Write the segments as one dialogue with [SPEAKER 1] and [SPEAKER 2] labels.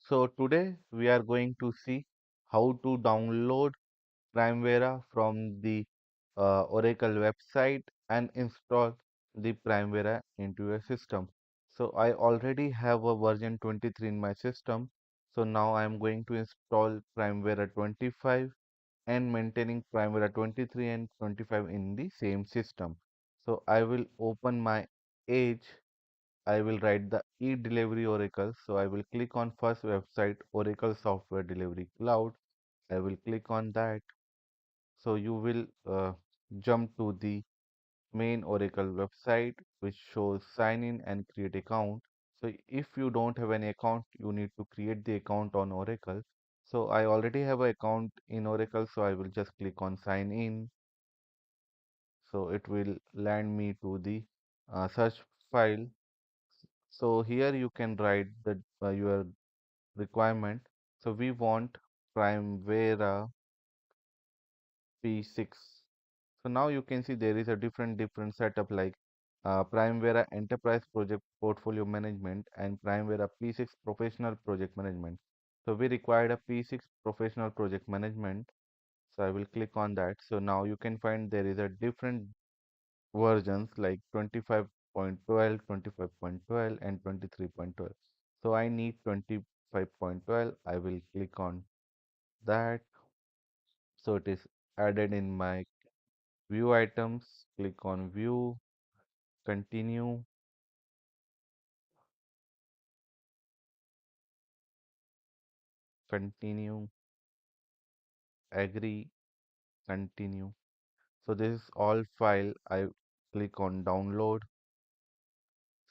[SPEAKER 1] So today we are going to see how to download Primavera from the Oracle website and install the Primavera into your system. So I already have a version 23 in my system. So now I am going to install Primavera 25 and maintaining Primavera 23 and 25 in the same system. So I will open my Edge. I will write the e-delivery Oracle. So I will click on first website Oracle Software Delivery Cloud. I will click on that. So you will jump to the main Oracle website which shows sign in and create account. So if you don't have any account, you need to create the account on Oracle. So I already have an account in Oracle, so I will just click on sign in. So it will land me to the search file. So here you can write the your requirement. So we want Primavera P6. So now you can see there is a different setup like Primavera Enterprise Project Portfolio Management and Primavera P6 Professional Project Management. So we required a P6 Professional Project Management. So I will click on that. So now you can find there is a different versions like 25.12, 25.12 and 23.12. So I need 25.12. I will click on that. So it is added in my view items. Click on view, continue, continue, agree, continue. So this is all file. I click on download.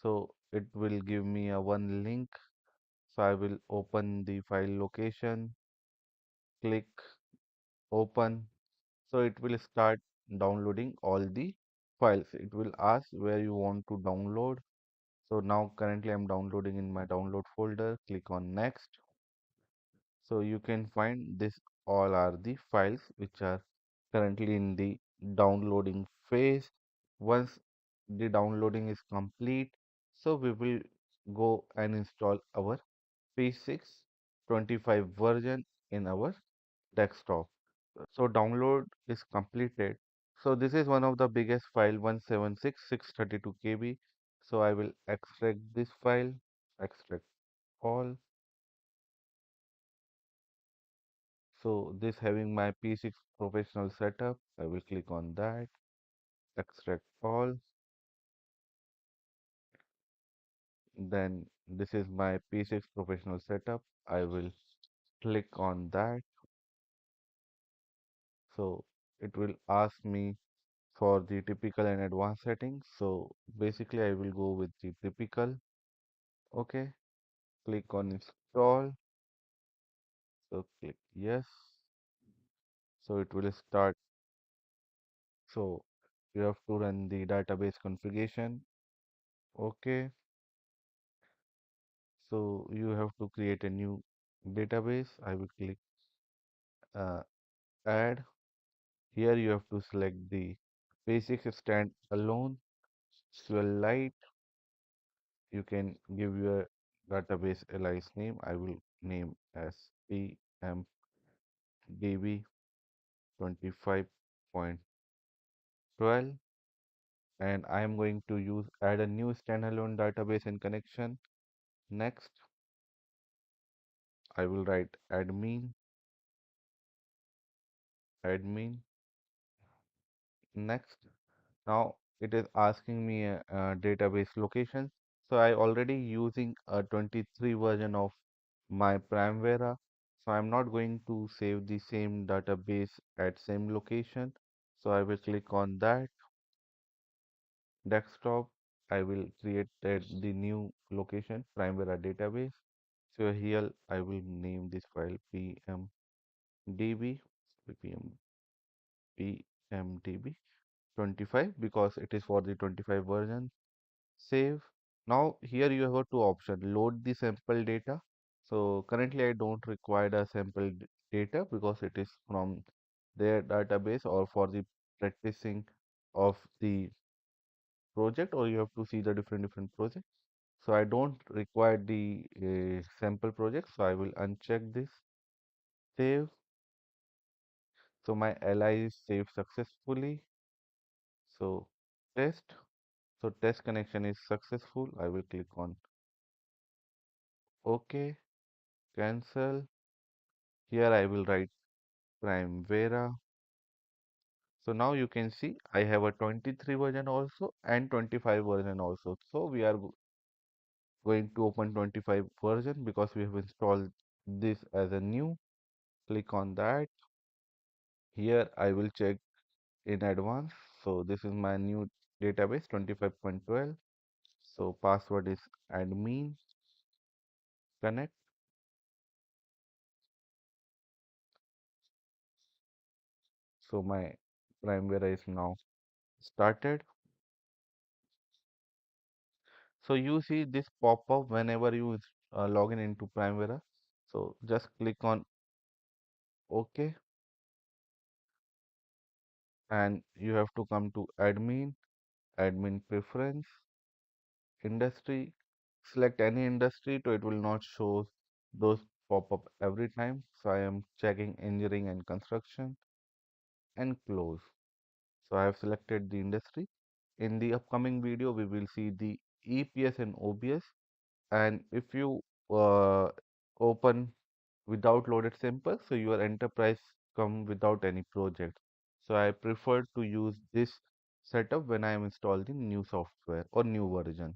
[SPEAKER 1] So it will give me a one link. So I will open the file location, click open. So it will start downloading all the files. It will ask where you want to download. So now currently I'm downloading in my download folder. Click on next. So you can find this all are the files which are currently in the downloading phase. Once the downloading is complete, so we will go and install our P6 25 version in our desktop. So download is completed. So this is one of the biggest file 176,632 KB. So I will extract this file, extract all. So this having my P6 professional setup, I will click on that, extract all. Then this is my P6 professional setup. I will click on that. So it will ask me for the typical and advanced settings. So basically I will go with the typical. Okay, click on install. So click yes. So it will start. So you have to run the database configuration. Okay. So you have to create a new database. I will click uh, add. Here you have to select the basic stand alone, SQLite. You can give your database alias name. I will name as PMDB 25.12 and I am going to use add a new standalone database and connection. Next, I will write admin. Next, now it is asking me a database location. So I already using a 23 version of my Primavera. So I'm not going to save the same database at same location. So I will click on that desktop. I will create the new location Primavera database. So here I will name this file pmdb pmdb 25 because it is for the 25 version. Save. Now here you have two options. Load the sample data. So currently I don't require a sample data because it is from their database or for the practicing of the project or you have to see the different projects. So I don't require the sample project, so I will uncheck this. Save. So my li is saved successfully. So test. So test connection is successful. I will click on OK, cancel. Here I will write Primavera. So now you can see I have a 23 version also and 25 version also. So we are going to open 25 version because we have installed this as a new. Click on that. Here I will check in advance. So this is my new database 25.12. So password is admin connect. So my Primavera is now started. So you see this pop up whenever you log in into Primavera. So just click on OK and you have to come to admin preference, industry, select any industry so it will not show those pop up every time. So I am checking engineering and construction and close. So I have selected the industry. In the upcoming video, we will see the EPS and OBS. And if you open without loaded sample, so your enterprise come without any project. So I prefer to use this setup when I am installing new software or new version.